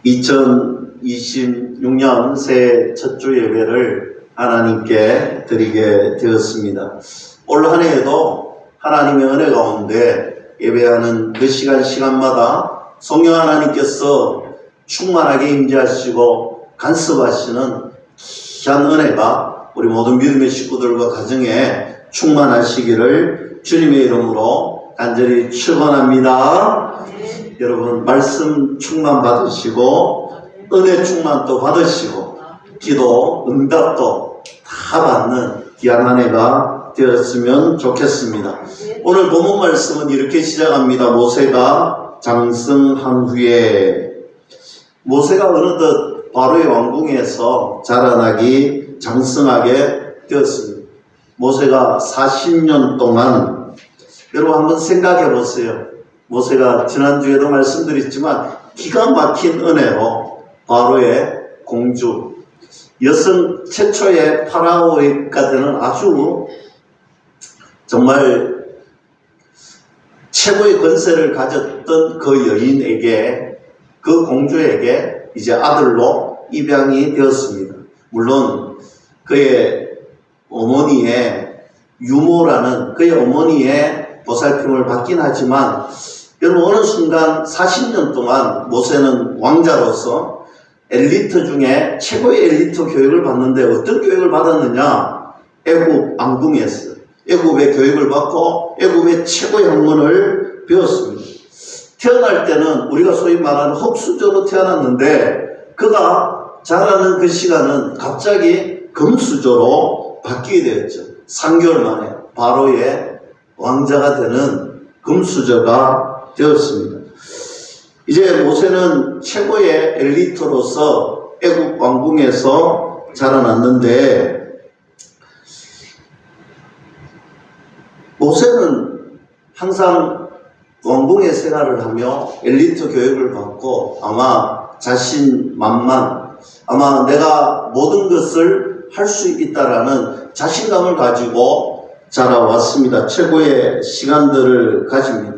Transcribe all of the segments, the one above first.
2026년 새해 첫 주 예배를 하나님께 드리게 되었습니다. 올 한 해에도 하나님의 은혜 가운데 예배하는 그 시간마다 성령 하나님께서 충만하게 임재하시고 간섭하시는 귀한 은혜가 우리 모든 믿음의 식구들과 가정에 충만하시기를 주님의 이름으로 간절히 축원합니다. 여러분 말씀 충만 받으시고 은혜 충만도 받으시고 기도 응답도 다 받는 귀한 한 해가 되었으면 좋겠습니다. 오늘 본문 말씀은 이렇게 시작합니다. 모세가 장성한 후에, 모세가 어느덧 바로의 왕궁에서 자라나기 장성하게 되었습니다. 모세가 40년 동안, 여러분 한번 생각해 보세요. 모세가 지난주에도 말씀드렸지만 기가 막힌 은혜로 바로의 공주, 여성 최초의 파라오가 되는 아주 정말 최고의 권세를 가졌던 그 여인에게, 그 공주에게 이제 아들로 입양이 되었습니다. 물론 그의 어머니의 유모라는 그의 어머니의 보살핌을 받긴 하지만, 여러분 어느 순간 40년 동안 모세는 왕자로서 엘리트 중에 최고의 엘리트 교육을 받는데, 어떤 교육을 받았느냐? 애굽 왕궁에서 애굽의 교육을 받고 애굽의 최고의 학문을 배웠습니다. 태어날 때는 우리가 소위 말하는 흙수저로 태어났는데, 그가 자라는 그 시간은 갑자기 금수저로 바뀌게 되었죠. 3개월 만에 바로의 왕자가 되는 금수저가 되었습니다. 이제 모세는 최고의 엘리트로서 애굽 왕궁에서 자라났는데, 모세는 항상 왕궁의 생활을 하며 엘리트 교육을 받고 아마 자신만만, 아마 내가 모든 것을 할 수 있다라는 자신감을 가지고 자라왔습니다. 최고의 시간들을 가집니다.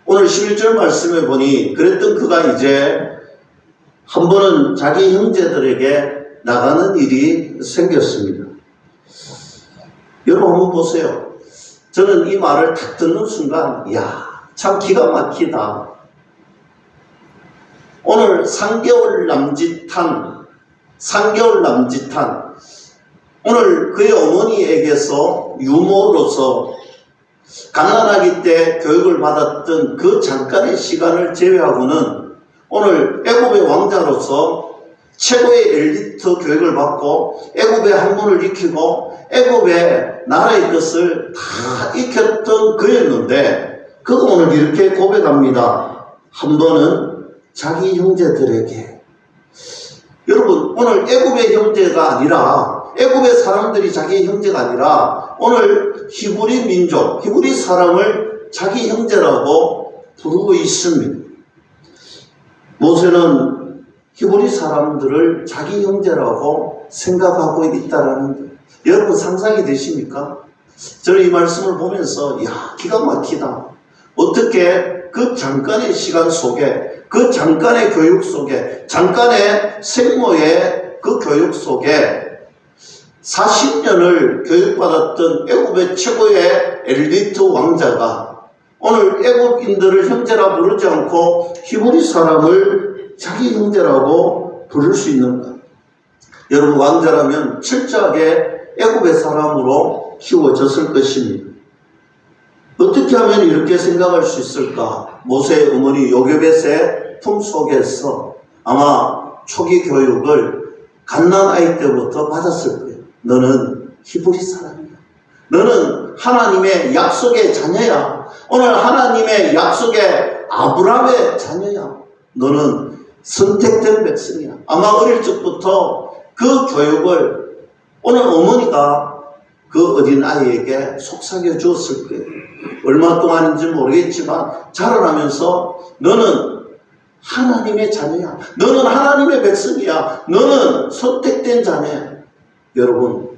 오늘 11절 말씀에 보니 그랬던 그가 이제 한 번은 자기 형제들에게 나가는 일이 생겼습니다. 여러분 한번 보세요. 저는 이 말을 딱 듣는 순간, 참 기가 막히다. 오늘 3개월 남짓한 오늘 그의 어머니에게서 유모로서 갓난아기 때 교육을 받았던 그 잠깐의 시간을 제외하고는 오늘 애굽의 왕자로서 최고의 엘리트 교육을 받고 애굽의 학문을 익히고 애굽의 나라의 것을 다 익혔던 그였는데, 그가 오늘 이렇게 고백합니다. 한 번은 자기 형제들에게. 여러분 오늘 애굽의 형제가 아니라, 애굽의 사람들이 자기 형제가 아니라 오늘 히브리 민족, 히브리 사람을 자기 형제라고 부르고 있습니다. 모세는 히브리 사람들을 자기 형제라고 생각하고 있다라는 것. 여러분 상상이 되십니까? 저는 이 말씀을 보면서 기가 막히다. 어떻게 그 잠깐의 시간 속에, 그 잠깐의 교육 속에, 잠깐의 생모의 그 교육 속에 40년을 교육받았던 애굽의 최고의 엘리트 왕자가 오늘 애굽인들을 형제라 부르지 않고 히브리 사람을 자기 형제라고 부를 수 있는가? 여러분 왕자라면 철저하게 애굽의 사람으로 키워졌을 것입니다. 어떻게 하면 이렇게 생각할 수 있을까? 모세의 어머니 요게벳의 품 속에서 아마 초기 교육을 갓난아이 때부터 받았을 거예요. 너는 히브리 사람이야. 너는 하나님의 약속의 자녀야. 오늘 하나님의 약속의 아브라함의 자녀야. 너는 선택된 백성이야. 아마 어릴 적부터 그 교육을 오늘 어머니가 그 어린 아이에게 속삭여 주었을 거예요. 얼마 동안인지 모르겠지만 자라나면서 너는 하나님의 자녀야. 너는 하나님의 백성이야. 너는 선택된 자녀야. 여러분,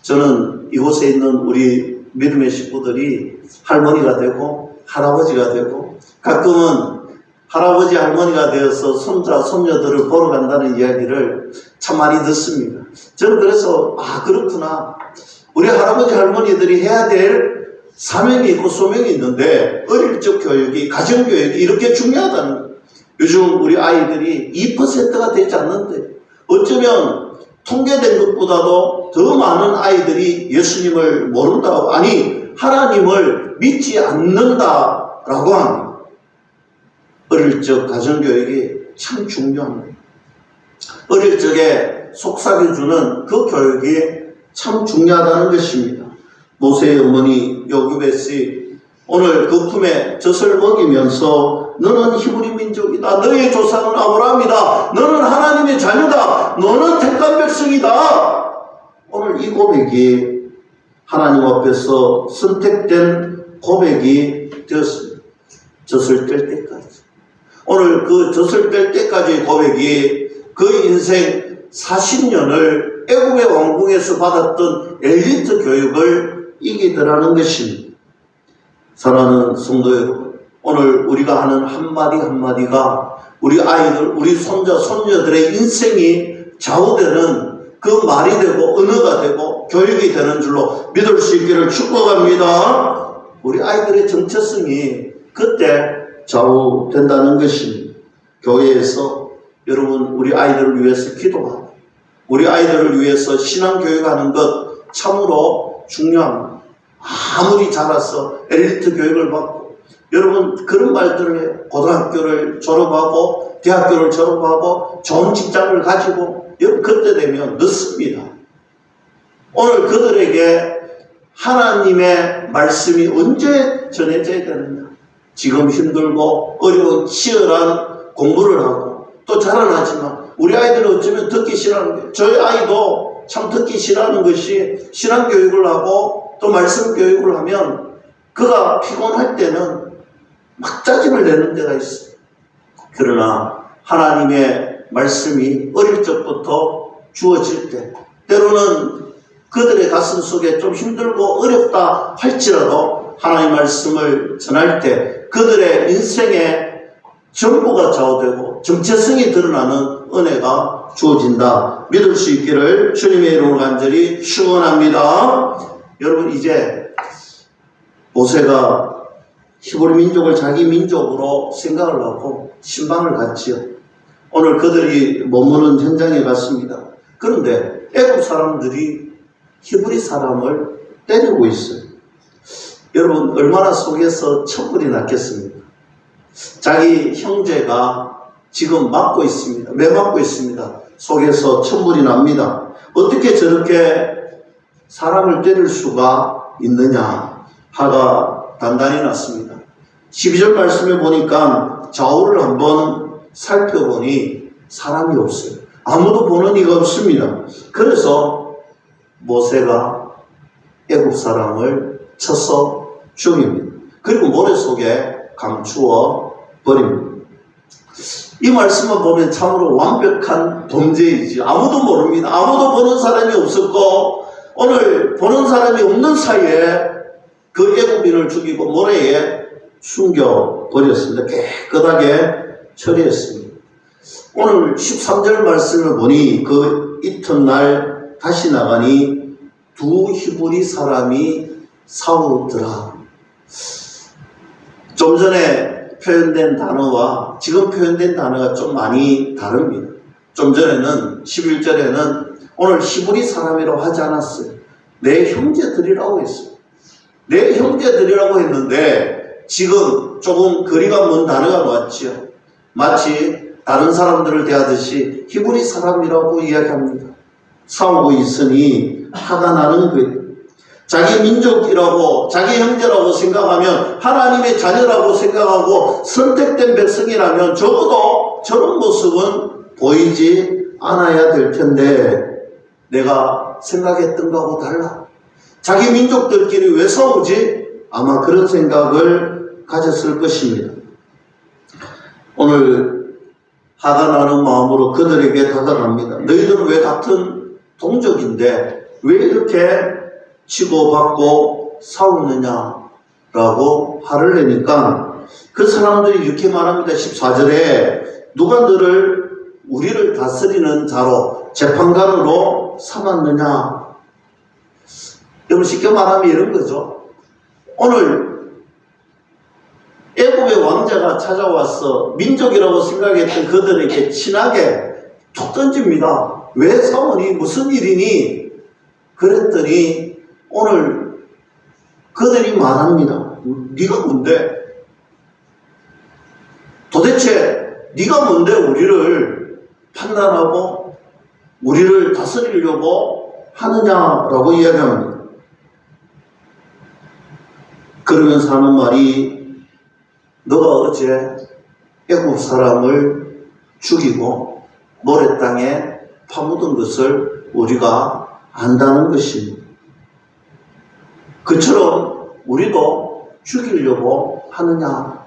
저는 이곳에 있는 우리 믿음의 식구들이 할머니가 되고 할아버지가 되고 가끔은 할아버지 할머니가 되어서 손자 손녀들을 보러 간다는 이야기를 참 많이 듣습니다. 저는 그래서 그렇구나. 우리 할아버지 할머니들이 해야 될 사명이 있고 소명이 있는데 어릴 적 교육이 가정교육이 이렇게 중요하다는 거예요. 요즘 우리 아이들이 2%가 되지 않는데 어쩌면 통계된 것보다도 더 많은 아이들이 예수님을 모른다고 하나님을 믿지 않는다라고 합니다. 어릴 적 가정교육이 참 중요합니다. 어릴 적에 속삭여주는 그 교육이 참 중요하다는 것입니다. 모세의 어머니 요구벳이 오늘 그 품에 젖을 먹이면서 너는 히브리 민족이다. 너의 조상은 아브라함이다. 너는 하나님의 자녀다. 너는 택한 백성이다. 오늘 이 고백이 하나님 앞에서 선택된 고백이 되었습니다. 젖을 뗄 때까지. 오늘 그 젖을 뗄 때까지의 고백이 그 인생 40년을 애국의 왕궁에서 받았던 엘리트 교육을 이기더라는 것입니다. 사랑하는 성도 여러분, 오늘 우리가 하는 한마디 한마디가 우리 아이들, 우리 손자, 손녀들의 인생이 좌우되는 그 말이 되고 언어가 되고 교육이 되는 줄로 믿을 수 있기를 축복합니다. 우리 아이들의 정체성이 그때 좌우된다는 것입니다. 교회에서 여러분 우리 아이들을 위해서 기도하고 우리 아이들을 위해서 신앙교육하는 것 참으로 중요합니다. 아무리 자라서 엘리트 교육을 받고 여러분 그런 말들을 해요. 고등학교를 졸업하고 대학교를 졸업하고 좋은 직장을 가지고 여러분 그때 되면 늦습니다. 오늘 그들에게 하나님의 말씀이 언제 전해져야 되느냐. 지금 힘들고 어려운 치열한 공부를 하고 또 자라나지만 우리 아이들은 어쩌면 듣기 싫어하는 거예요. 저희 아이도 참 듣기 싫어하는 것이 신앙교육을 하고 또 말씀 교육을 하면 그가 피곤할 때는 막 짜증을 내는 때가 있어요. 그러나 하나님의 말씀이 어릴 적부터 주어질 때 때로는 그들의 가슴 속에 좀 힘들고 어렵다 할지라도 하나님의 말씀을 전할 때 그들의 인생의 전부가 좌우되고 정체성이 드러나는 은혜가 주어진다. 믿을 수 있기를 주님의 이름으로 간절히 축원합니다. 여러분 이제 모세가 히브리 민족을 자기 민족으로 생각을 하고 신방을 갔지요. 오늘 그들이 머무는 현장에 갔습니다. 그런데 애국 사람들이 히브리 사람을 때리고 있어요. 여러분 얼마나 속에서 촛불이 났겠습니까? 자기 형제가 지금 맞고 있습니다. 왜 맞고 있습니다? 속에서 천불이 납니다. 어떻게 저렇게 사람을 때릴 수가 있느냐? 화가 단단히 났습니다. 12절 말씀에 보니까 좌우를 한번 살펴보니 사람이 없어요. 아무도 보는 이가 없습니다. 그래서 모세가 애국 사람을 쳐서 죽입니다. 그리고 모래 속에 감추어 버립니다. 이 말씀을 보면 참으로 완벽한 범죄이지. 아무도 모릅니다. 아무도 보는 사람이 없었고 오늘 보는 사람이 없는 사이에 그 애국인을 죽이고 모래에 숨겨버렸습니다. 깨끗하게 처리했습니다. 오늘 13절 말씀을 보니 그 이튿날 다시 나가니 두 히브리 사람이 싸우더라. 좀 전에 표현된 단어와 지금 표현된 단어가 좀 많이 다릅니다. 좀 전에는 11절에는 오늘 히브리 사람이라고 하지 않았어요. 내 형제들이라고 했어요. 내 형제들이라고 했는데 지금 조금 거리가 먼 단어가 나왔죠. 마치 다른 사람들을 대하듯이 히브리 사람이라고 이야기합니다. 싸우고 있으니 화가 나는 거예요. 자기 민족이라고 자기 형제라고 생각하면 하나님의 자녀라고 생각하고 선택된 백성이라면 적어도 저런 모습은 보이지 않아야 될 텐데 내가 생각했던 거하고 달라. 자기 민족들끼리 왜 싸우지? 아마 그런 생각을 가졌을 것입니다. 오늘 화가 나는 마음으로 그들에게 다가갑니다. 너희들은 왜 같은 동족인데 왜 이렇게 치고받고 싸우느냐라고 화를 내니까 그 사람들이 이렇게 말합니다. 14절에 누가 우리를 다스리는 자로 재판관으로 삼았느냐. 여러분 쉽게 말하면 이런 거죠. 오늘 애굽의 왕자가 찾아와서 민족이라고 생각했던 그들에게 친하게 툭 던집니다. 왜 사원이 무슨 일이니? 그랬더니 오늘 그들이 말합니다. 네가 뭔데? 도대체 네가 뭔데 우리를 판단하고 우리를 다스리려고 하느냐라고 이야기합니다. 그러면서 하는 말이 너가 어제 애굽 사람을 죽이고 모래 땅에 파묻은 것을 우리가 안다는 것입니다. 그처럼 우리도 죽이려고 하느냐.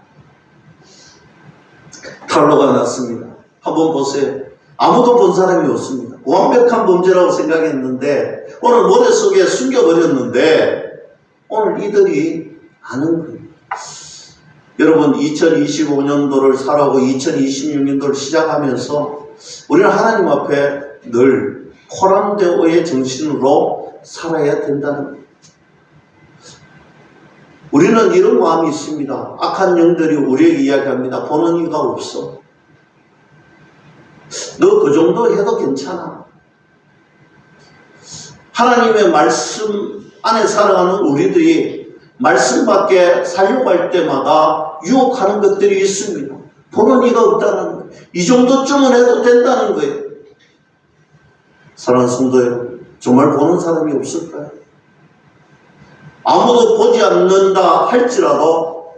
탄로가 났습니다. 한번 보세요. 아무도 본 사람이 없습니다. 완벽한 범죄라고 생각했는데 오늘 모래 속에 숨겨버렸는데 오늘 이들이 아는 거예요. 여러분 2025년도를 살아오고 2026년도를 시작하면서 우리는 하나님 앞에 늘 코람데오의 정신으로 살아야 된다는 거예요. 우리는 이런 마음이 있습니다. 악한 영들이 우리에게 이야기합니다. 보는 이가 없어. 너 그 정도 해도 괜찮아. 하나님의 말씀 안에 살아가는 우리들이 말씀 밖에 살려고 할 때마다 유혹하는 것들이 있습니다. 보는 이가 없다는 거예요. 이 정도쯤은 해도 된다는 거예요. 사랑하는 성도 여러분, 정말 보는 사람이 없을까요? 아무도 보지 않는다 할지라도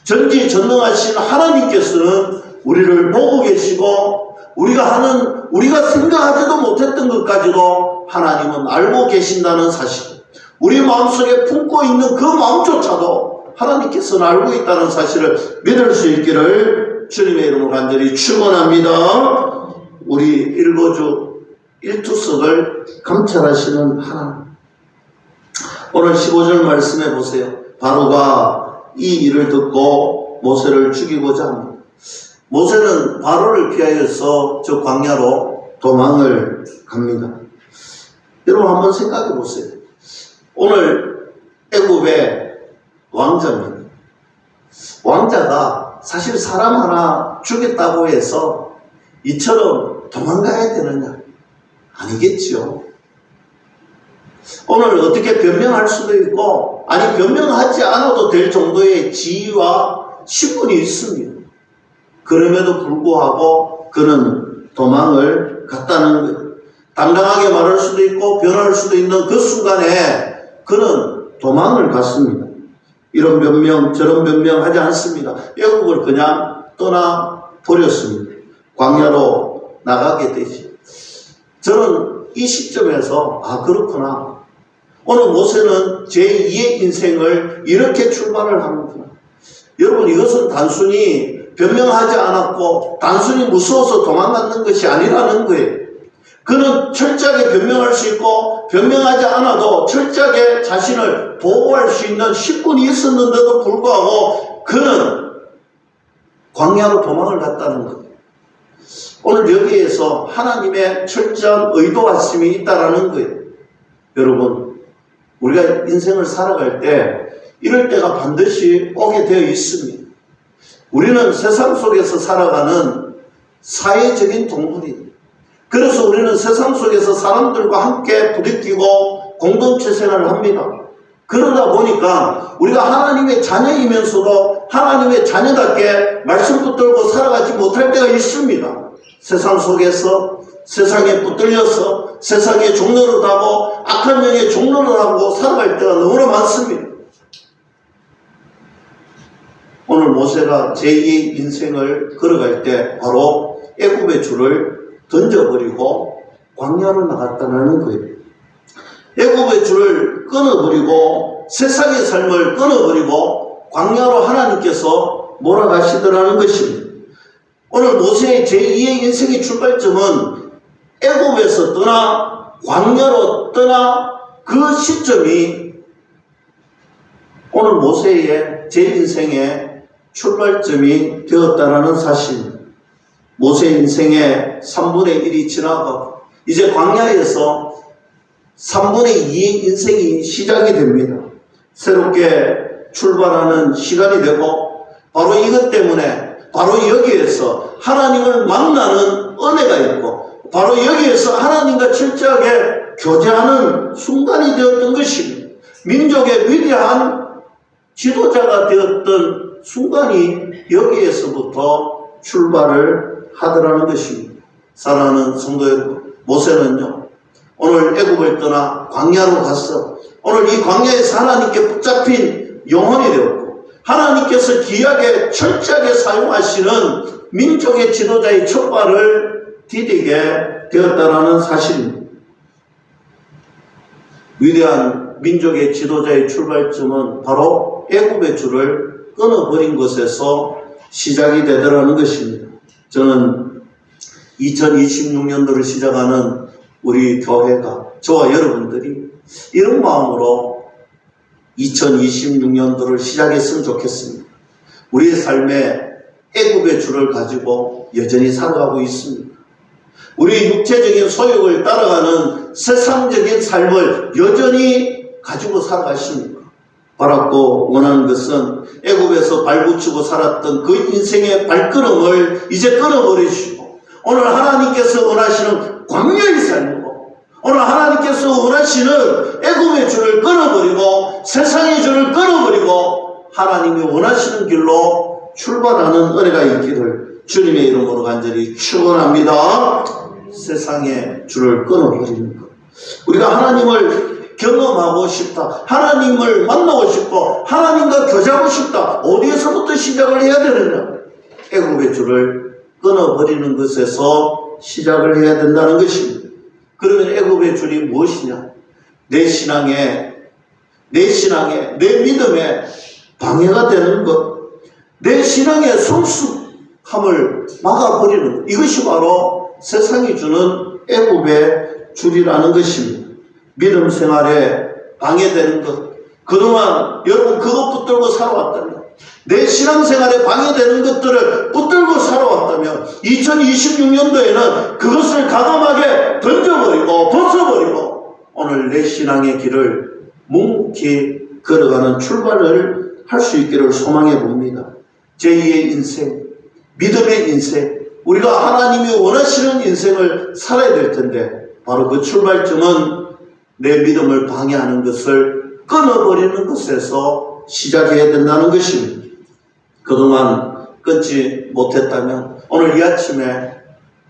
전지전능하신 하나님께서는 우리를 보고 계시고 우리가 생각하지도 못했던 것까지도 하나님은 알고 계신다는 사실, 우리 마음속에 품고 있는 그 마음조차도 하나님께서는 알고 있다는 사실을 믿을 수 있기를 주님의 이름으로 간절히 축원합니다. 우리 일거주 일투석을 감찰하시는 하나님. 오늘 15절 말씀해 보세요. 바로가 이 일을 듣고 모세를 죽이고자 합니다. 모세는 바로를 피하여서 저 광야로 도망을 갑니다. 여러분 한번 생각해 보세요. 오늘 애굽의 왕자입니다. 왕자가 사실 사람 하나 죽였다고 해서 이처럼 도망가야 되느냐? 아니겠지요. 오늘 어떻게 변명할 수도 있고, 아니 변명하지 않아도 될 정도의 지위와 신분이 있습니다. 그럼에도 불구하고 그는 도망을 갔다는 거예요. 당당하게 말할 수도 있고 변할 수도 있는 그 순간에 그는 도망을 갔습니다. 이런 변명 저런 변명 하지 않습니다. 애국을 그냥 떠나버렸습니다. 광야로 나가게 되지. 저는 이 시점에서 그렇구나. 오늘 모세는 제2의 인생을 이렇게 출발을 하는구나. 여러분 이것은 단순히 변명하지 않았고 단순히 무서워서 도망갔는 것이 아니라는 거예요. 그는 철저하게 변명할 수 있고 변명하지 않아도 철저하게 자신을 보호할 수 있는 식군이 있었는데도 불구하고 그는 광야로 도망을 갔다는 거예요. 오늘 여기에서 하나님의 철저한 의도하심이 있다라는 거예요. 여러분 우리가 인생을 살아갈 때 이럴 때가 반드시 오게 되어 있습니다. 우리는 세상 속에서 살아가는 사회적인 동물이에요. 그래서 우리는 세상 속에서 사람들과 함께 부딪히고 공동체 생활을 합니다. 그러다 보니까 우리가 하나님의 자녀이면서도 하나님의 자녀답게 말씀 붙들고 살아가지 못할 때가 있습니다. 세상 속에서 세상에 붙들려서 세상의 종로를 하고 악한 영의 종로를 하고 살아갈 때가 너무나 많습니다. 오늘 모세가 제2의 인생을 걸어갈 때 바로 애굽의 줄을 던져버리고 광야로 나갔다는 거예요. 애굽의 줄을 끊어버리고 세상의 삶을 끊어버리고 광야로 하나님께서 몰아가시더라는 것입니다. 오늘 모세의 제2의 인생의 출발점은 애굽에서 떠나 광야로 떠나 그 시점이 오늘 모세의 제 인생의 출발점이 되었다는 사실. 모세 인생의 3분의 1이 지나가고 이제 광야에서 3분의 2의 인생이 시작이 됩니다. 새롭게 출발하는 시간이 되고 바로 이것 때문에 바로 여기에서 하나님을 만나는 은혜가 있고 바로 여기에서 하나님과 철저하게 교제하는 순간이 되었던 것입니다. 민족의 위대한 지도자가 되었던 순간이 여기에서부터 출발을 하더라는 것입니다. 사랑하는 성도 여러분, 모세는요 오늘 애굽을 떠나 광야로 갔어. 오늘 이 광야에서 하나님께 붙잡힌 영혼이 되었고 하나님께서 귀하게 철저하게 사용하시는 민족의 지도자의 첫 발을 디디게 되었다는 사실입니다. 위대한 민족의 지도자의 출발점은 바로 애굽의 줄을 끊어버린 것에서 시작이 되더라는 것입니다. 저는 2026년도를 시작하는 우리 교회가 저와 여러분들이 이런 마음으로 2026년도를 시작했으면 좋겠습니다. 우리의 삶에 애굽의 줄을 가지고 여전히 살아가고 있습니다. 우리 육체적인 소욕을 따라가는 세상적인 삶을 여전히 가지고 살아가십니까? 바랐고 원하는 것은 애굽에서 발붙이고 살았던 그 인생의 발걸음을 이제 끊어버리시고 오늘 하나님께서 원하시는 광야의 삶이고 오늘 하나님께서 원하시는 애굽의 줄을 끊어버리고 세상의 줄을 끊어버리고 하나님이 원하시는 길로 출발하는 은혜가 있기를 주님의 이름으로 간절히 축원합니다. 세상의 줄을 끊어버리는 것. 우리가 하나님을 경험하고 싶다. 하나님을 만나고 싶고 하나님과 교제하고 싶다. 어디에서부터 시작을 해야 되느냐? 애굽의 줄을 끊어버리는 것에서 시작을 해야 된다는 것입니다. 그러면 애굽의 줄이 무엇이냐? 내 신앙에, 내 믿음에 방해가 되는 것, 내 신앙의 성숙함을 막아버리는 것. 이것이 바로 세상이 주는 애굽의 줄이라는 것입니다. 믿음 생활에 방해되는 것. 그동안 여러분 그것 붙들고 살아왔다면 내 신앙생활에 방해되는 것들을 붙들고 살아왔다면 2026년도에는 그것을 과감하게 던져버리고 벗어버리고 오늘 내 신앙의 길을 묵묵히 걸어가는 출발을 할 수 있기를 소망해 봅니다. 제2의 인생, 믿음의 인생, 우리가 하나님이 원하시는 인생을 살아야 될 텐데 바로 그 출발점은 내 믿음을 방해하는 것을 끊어버리는 것에서 시작해야 된다는 것입니다. 그동안 끊지 못했다면 오늘 이 아침에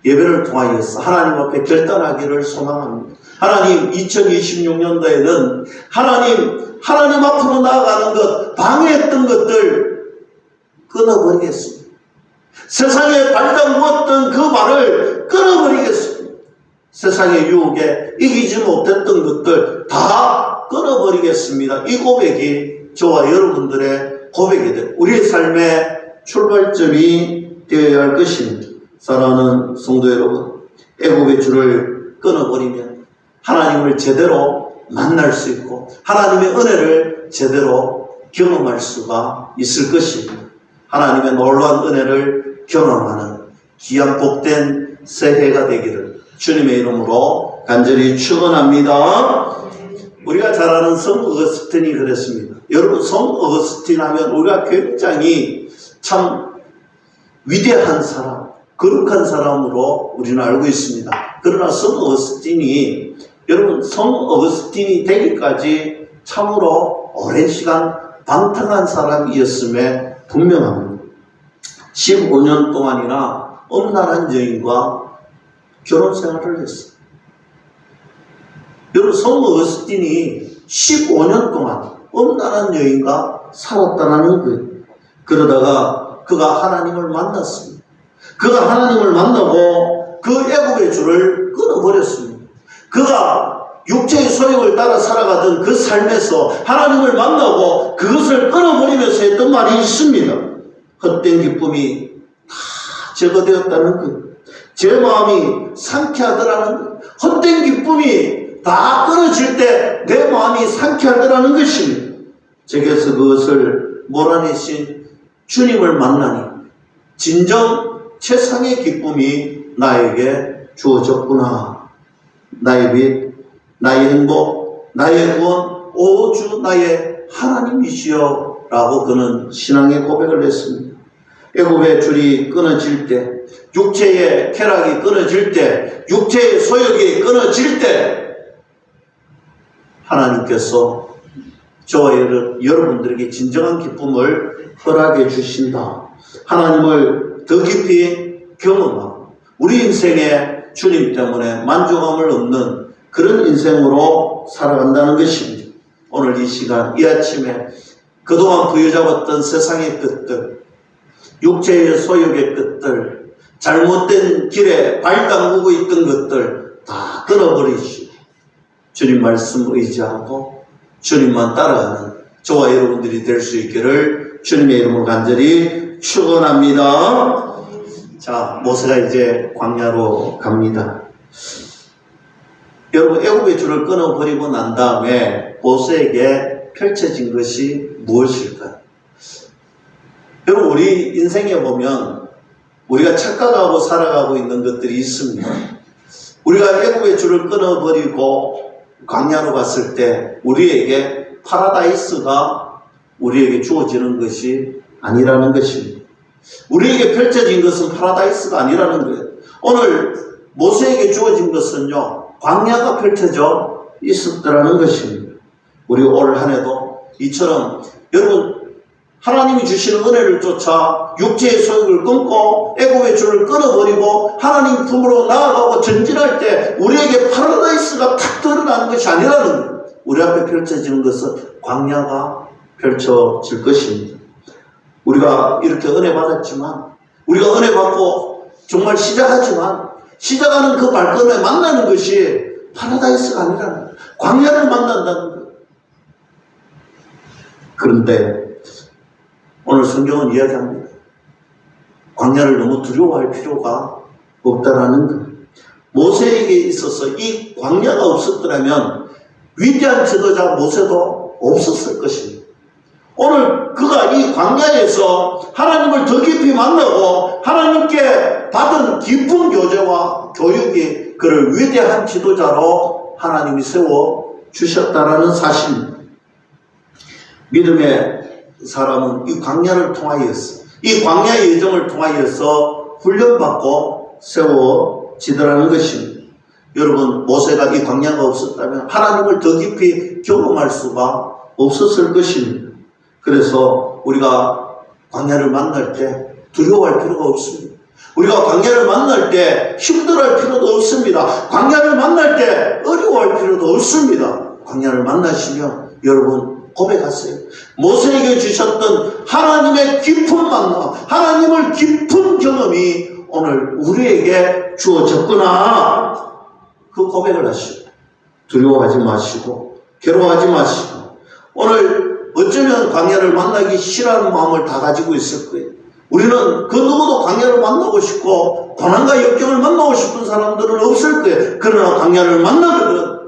예배를 통하여서 하나님 앞에 결단하기를 소망합니다. 하나님 2026년도에는 하나님 앞으로 나아가는 것, 방해했던 것들 끊어버리겠습니다. 세상에 발담구었던 그 발을 끊어버리겠습니다. 세상의 유혹에 이기지 못했던 것들 다 끊어버리겠습니다. 이 고백이 저와 여러분들의 고백이 돼 우리의 삶의 출발점이 되어야 할 것입니다. 사랑하는 성도 여러분, 애굽의 줄을 끊어버리면 하나님을 제대로 만날 수 있고 하나님의 은혜를 제대로 경험할 수가 있을 것입니다. 하나님의 놀라운 은혜를 경험하는 귀한 복된 새해가 되기를 주님의 이름으로 간절히 축원합니다. 우리가 잘 아는 성 어거스틴이 그랬습니다. 여러분, 성 어거스틴 하면 우리가 굉장히 참 위대한 사람, 거룩한 사람으로 우리는 알고 있습니다. 그러나 성 어거스틴이 여러분, 성 어거스틴이 되기까지 참으로 오랜 시간 방탕한 사람이었음에 분명합니다. 15년 동안이나 엄란한 여인과 결혼 생활을 했어요. 여러분, 성 어거스틴이 15년 동안 엄란한 여인과 살았다는 거예요. 그러다가 그가 하나님을 만났습니다. 그가 하나님을 만나고 그 애굽의 줄을 끊어버렸습니다. 그가 육체의 소욕을 따라 살아가던 그 삶에서 하나님을 만나고 그것을 끊어버리면서 했던 말이 있습니다. 헛된 기쁨이 다 제거되었다는 것. 제 마음이 상쾌하더라는 것. 헛된 기쁨이 다 끊어질 때 내 마음이 상쾌하더라는 것입니다. 제게서 그것을 몰아내신 주님을 만나니 진정 최상의 기쁨이 나에게 주어졌구나. 나의 빛, 나의 행복, 나의 구원, 오 주 나의 하나님이시여 라고 그는 신앙의 고백을 했습니다. 애굽의 줄이 끊어질 때, 육체의 쾌락이 끊어질 때, 육체의 소욕이 끊어질 때 하나님께서 저와 여러분들에게 진정한 기쁨을 허락해 주신다. 하나님을 더 깊이 경험하고 우리 인생에 주님 때문에 만족함을 얻는 그런 인생으로 살아간다는 것입니다. 오늘 이 시간, 이 아침에 그동안 부여잡았던 세상의 끝들, 육체의 소욕의 끝들, 잘못된 길에 발 담그고 있던 것들 다 끊어버리시고 주님 말씀 의지하고 주님만 따라가는 저와 여러분들이 될 수 있기를 주님의 이름으로 간절히 축원합니다. 자, 모세가 이제 광야로 갑니다. 여러분, 애굽의 줄을 끊어버리고 난 다음에 모세에게 펼쳐진 것이 무엇일까요? 여러분, 우리 인생에 보면 우리가 착각하고 살아가고 있는 것들이 있습니다. 우리가 애굽의 줄을 끊어버리고 광야로 갔을 때 우리에게 파라다이스가 우리에게 주어지는 것이 아니라는 것입니다. 우리에게 펼쳐진 것은 파라다이스가 아니라는 거예요. 오늘 모세에게 주어진 것은요, 광야가 펼쳐져 있었더라는 것입니다. 우리 올 한 해도 이처럼 여러분 하나님이 주시는 은혜를 쫓아 육체의 소욕을 끊고 애굽의 줄을 끊어버리고 하나님 품으로 나아가고 전진할 때 우리에게 파라다이스가 탁 드러나는 것이 아니라는 거예요. 우리 앞에 펼쳐지는 것은 광야가 펼쳐질 것입니다. 우리가 이렇게 은혜 받았지만, 우리가 은혜 받고 정말 시작하지만 시작하는 그 발걸음에 만나는 것이 파라다이스가 아니라는 거예요. 광야를 만난다는 거예요. 그런데 오늘 성경은 이야기합니다. 광야를 너무 두려워할 필요가 없다라는 것. 모세에게 있어서 이 광야가 없었더라면 위대한 지도자 모세도 없었을 것입니다. 오늘 그가 이 광야에서 하나님을 더 깊이 만나고 하나님께 받은 깊은 교제와 교육이 그를 위대한 지도자로 하나님이 세워 주셨다라는 사실입니다. 믿음의 사람은 이 광야를 통하여서, 이 광야의 여정을 통하여서 훈련받고 세워지더라는 것입니다. 여러분, 모세가 이 광야가 없었다면 하나님을 더 깊이 경험할 수가 없었을 것입니다. 그래서 우리가 광야를 만날 때 두려워할 필요가 없습니다. 우리가 광야를 만날 때 힘들어할 필요도 없습니다. 광야를 만날 때 어려워할 필요도 없습니다. 광야를 만나시면 여러분 고백하세요. 모세에게 주셨던 하나님의 깊은 만남, 하나님을 깊은 경험이 오늘 우리에게 주어졌구나. 그 고백을 하시고 두려워하지 마시고 괴로워하지 마시고, 오늘 어쩌면 광야를 만나기 싫어하는 마음을 다 가지고 있을 거예요. 우리는 그 누구도 광야를 만나고 싶고 고난과 역경을 만나고 싶은 사람들은 없을 거예요. 그러나 광야를 만나거든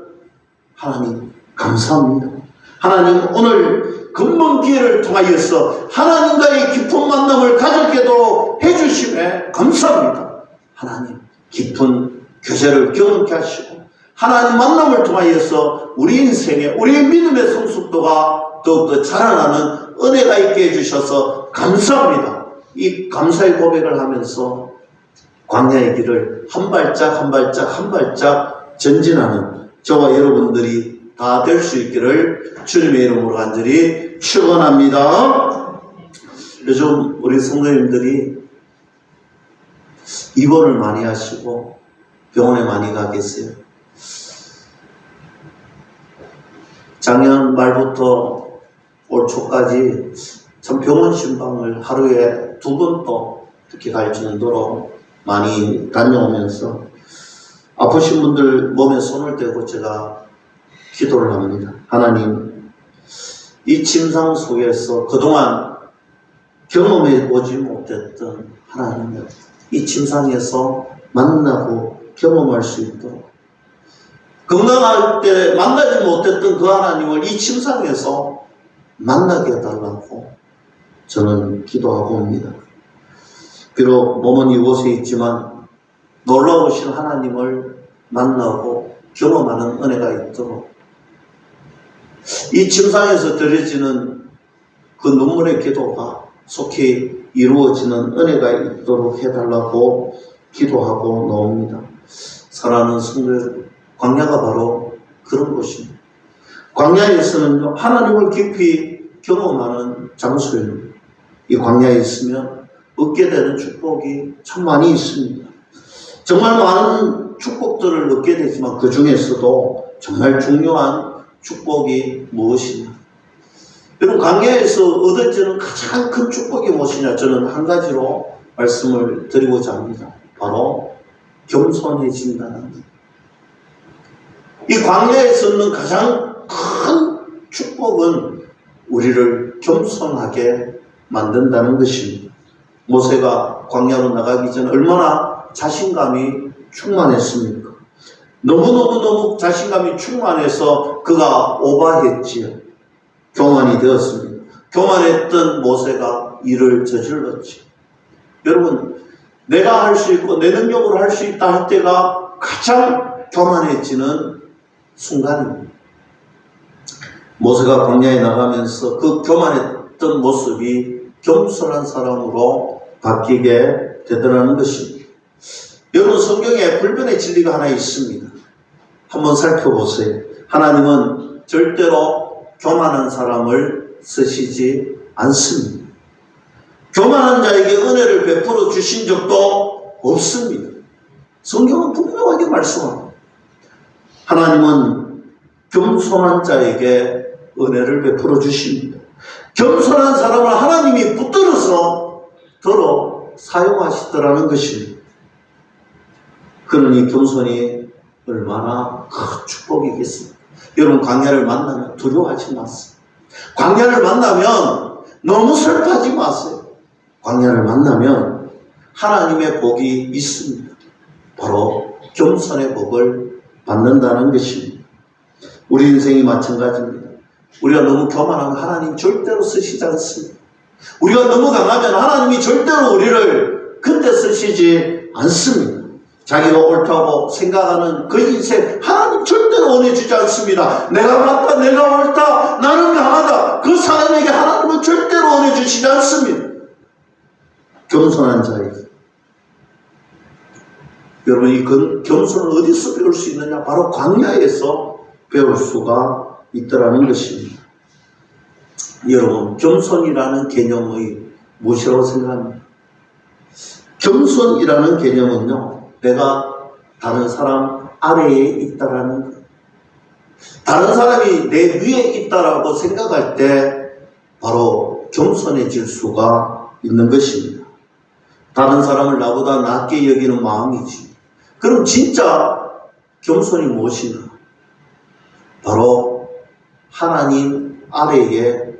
하나님 감사합니다. 하나님 오늘 금방 기회를 통하여서 하나님과의 깊은 만남을 가졌게도 해주심에 감사합니다. 하나님 깊은 교제를 경험케 하시고 하나님 만남을 통하여서 우리 인생에 우리의 믿음의 성숙도가 더욱더 자라나는 은혜가 있게 해주셔서 감사합니다. 이 감사의 고백을 하면서 광야의 길을 한 발짝 한 발짝 한 발짝 전진하는 저와 여러분들이 다 될 수 있기를 주님의 이름으로 간절히 축원합니다. 요즘 우리 성도님들이 입원을 많이 하시고 병원에 많이 가 계세요. 작년 말부터 올 초까지 참 병원 신방을 하루에 2번도 특히 갈 정도로 많이 다녀오면서 아프신 분들 몸에 손을 대고 제가 기도를 합니다. 하나님, 이 침상 속에서 그동안 경험해 보지 못했던 하나님을 이 침상에서 만나고 경험할 수 있도록, 건강할 때 만나지 못했던 그 하나님을 이 침상에서 만나게 해달라고 저는 기도하고 옵니다. 비록 몸은 이곳에 있지만 놀라우신 하나님을 만나고 경험하는 은혜가 있도록 이 침상에서 드려지는 그 눈물의 기도가 속히 이루어지는 은혜가 있도록 해달라고 기도하고 나옵니다. 사랑하는 성도 여러분, 광야가 바로 그런 곳입니다. 광야에서는 하나님을 깊이 경험하는 장소입니다. 이 광야에 있으면 얻게 되는 축복이 참 많이 있습니다. 정말 많은 축복들을 얻게 되지만 그 중에서도 정말 중요한 축복이 무엇이냐? 여러분, 광야에서 얻어지는 가장 큰 축복이 무엇이냐? 저는 한 가지로 말씀을 드리고자 합니다. 바로 겸손해진다는 것. 이 광야에서 얻는 가장 큰 축복은 우리를 겸손하게 만든다는 것입니다. 모세가 광야로 나가기 전에 얼마나 자신감이 충만했습니까? 너무너무 자신감이 충만해서 그가 오바했지요. 교만이 되었습니다. 교만했던 모세가 일을 저질렀지. 여러분, 내가 할 수 있고 내 능력으로 할 수 있다 할 때가 가장 교만해지는 순간입니다. 모세가 광야에 나가면서 그 교만했던 모습이 겸손한 사람으로 바뀌게 되더라는 것입니다. 여러분, 성경에 불변의 진리가 하나 있습니다. 한번 살펴보세요. 하나님은 절대로 교만한 사람을 쓰시지 않습니다. 교만한 자에게 은혜를 베풀어 주신 적도 없습니다. 성경은 분명하게 말씀합니다. 하나님은 겸손한 자에게 은혜를 베풀어 주십니다. 겸손한 사람을 하나님이 붙들어서 들어 사용하시더라는 것입니다. 그러니 겸손이 얼마나 큰 축복이겠습니까? 여러분, 광야를 만나면 두려워하지 마세요. 광야를 만나면 너무 슬퍼하지 마세요. 광야를 만나면 하나님의 복이 있습니다. 바로 겸손의 복을 받는다는 것입니다. 우리 인생이 마찬가지입니다. 우리가 너무 교만하면 하나님 절대로 쓰시지 않습니다. 우리가 너무 강하면 하나님이 절대로 우리를 그때 쓰시지 않습니다. 자기가 옳다고 생각하는 그 인생 하나님 절대로 원해주지 않습니다. 내가 맞다, 내가 옳다, 나는 강하다, 그 사람에게 하나님은 절대로 원해주시지 않습니다. 겸손한 자에게. 여러분, 이 겸손을 어디서 배울 수 있느냐? 바로 광야에서 배울 수가 있더라는 것입니다. 여러분, 겸손이라는 개념의 무엇이라고 생각합니까? 겸손이라는 개념은요, 내가 다른 사람 아래에 있다라는 것. 다른 사람이 내 위에 있다라고 생각할 때 바로 겸손해질 수가 있는 것입니다. 다른 사람을 나보다 낮게 여기는 마음이지. 그럼 진짜 겸손이 무엇인가? 바로 하나님 아래에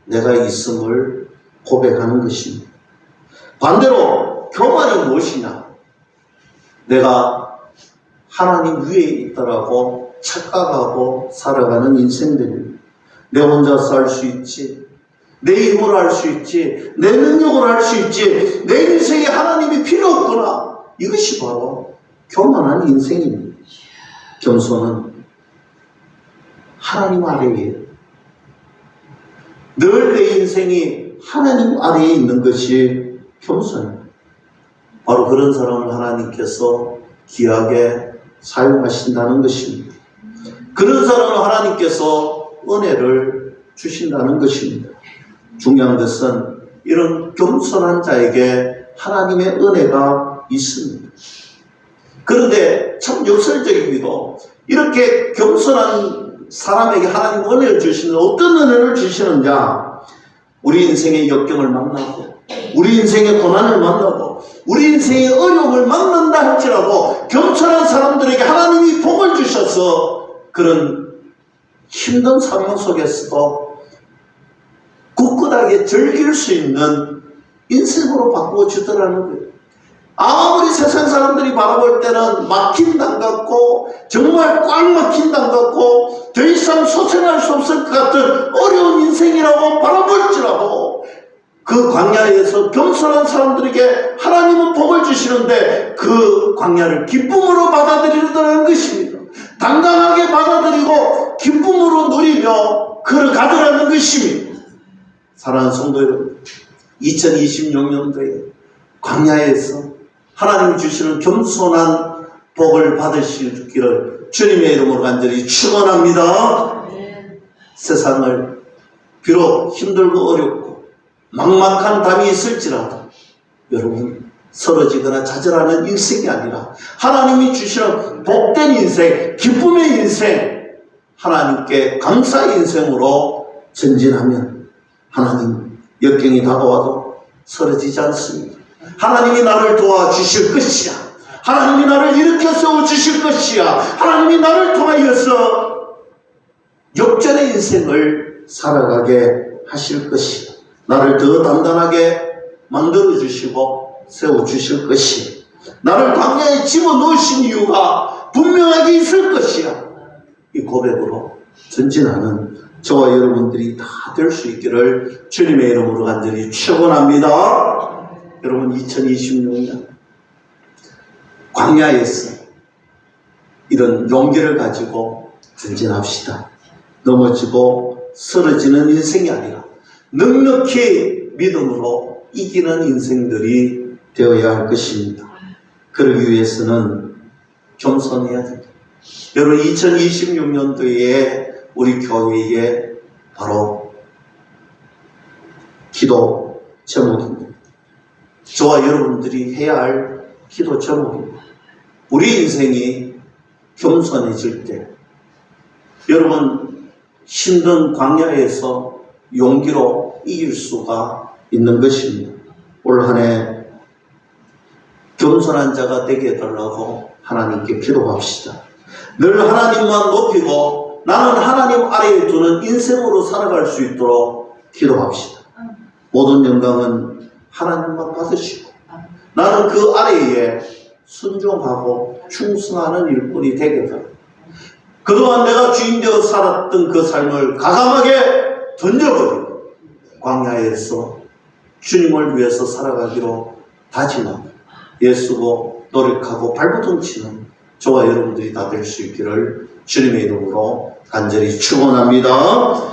내가 있음을 고백하는 것입니다. 반대로 교만이 무엇이냐? 내가 하나님 위에 있다라고 착각하고 살아가는 인생들입니다. 내 혼자서 할 수 있지, 내 힘으로 할 수 있지, 내 능력으로 할 수 있지, 내 인생에 하나님이 필요 없구나. 이것이 바로 교만한 인생입니다. 겸손은 하나님 아래에, 늘 내 인생이 하나님 아래에 있는 것이 겸손입니다. 바로 그런 사람을 하나님께서 귀하게 사용하신다는 것입니다. 그런 사람을 하나님께서 은혜를 주신다는 것입니다. 중요한 것은 이런 겸손한 자에게 하나님의 은혜가 있습니다. 그런데 참 역설적이기도, 이렇게 겸손한 사람에게 하나님 은혜를 주시는, 어떤 은혜를 주시느냐? 우리 인생의 역경을 만나고, 우리 인생의 고난을 만나고, 우리 인생의 어려움을 만난다 할지라도 겸손한 사람들에게 하나님이 복을 주셔서 그런 힘든 상황 속에서도 굳굳하게 즐길 수 있는 인생으로 바꾸어 주더라는 거예요. 아무리 세상 사람들이 바라볼 때는 막힌 당 같고, 정말 꽉 막힌 당 같고, 더 이상 소생할 수 없을 것 같은 어려운 인생이라고 바라볼지라도 그 광야에서 겸손한 사람들에게 하나님은 복을 주시는데 그 광야를 기쁨으로 받아들이려는 것입니다. 당당하게 받아들이고 기쁨으로 누리며 걸어가더라는 것입니다. 사랑하는 성도 여러분, 2026년도에 광야에서 하나님이 주시는 겸손한 복을 받으시기를 주님의 이름으로 간절히 축원합니다. 세상을 비록 힘들고 어렵고 막막한 담이 있을지라도 여러분 쓰러지거나 좌절하는 인생이 아니라 하나님이 주시는 복된 인생, 기쁨의 인생, 하나님께 감사의 인생으로 전진하면 하나님 역경이 다가와도 쓰러지지 않습니다. 하나님이 나를 도와주실 것이야. 하나님이 나를 일으켜 세워주실 것이야. 하나님이 나를 통하여서 역전의 인생을 살아가게 하실 것이야. 나를 더 단단하게 만들어주시고 세워주실 것이야. 나를 광야에 집어넣으신 이유가 분명하게 있을 것이야. 이 고백으로 전진하는 저와 여러분들이 다 될 수 있기를 주님의 이름으로 간절히 축원합니다. 여러분 2026년 광야에서 이런 용기를 가지고 전진합시다. 넘어지고 쓰러지는 인생이 아니라 넉넉히 믿음으로 이기는 인생들이 되어야 할 것입니다. 그러기 위해서는 겸손해야 됩니다. 여러분 2026년도에 우리 교회에 바로 기도 제목입니다. 저와 여러분들이 해야 할 기도 제목입니다. 우리 인생이 겸손해질 때 여러분 힘든 광야에서 용기로 이길 수가 있는 것입니다. 올 한 해 겸손한 자가 되게 해달라고 하나님께 기도합시다. 늘 하나님만 높이고 나는 하나님 아래에 두는 인생으로 살아갈 수 있도록 기도합시다. 모든 영광은 하나님만 받으시고 나는 그 아래에 순종하고 충성하는 일꾼이 되게 해달라. 그동안 내가 주인 되어 살았던 그 삶을 과감하게 던져버리고 광야에서 주님을 위해서 살아가기로 다짐하고 애쓰고 노력하고 발버둥 치는 저와 여러분들이 다 될 수 있기를 주님의 이름으로 간절히 축원합니다.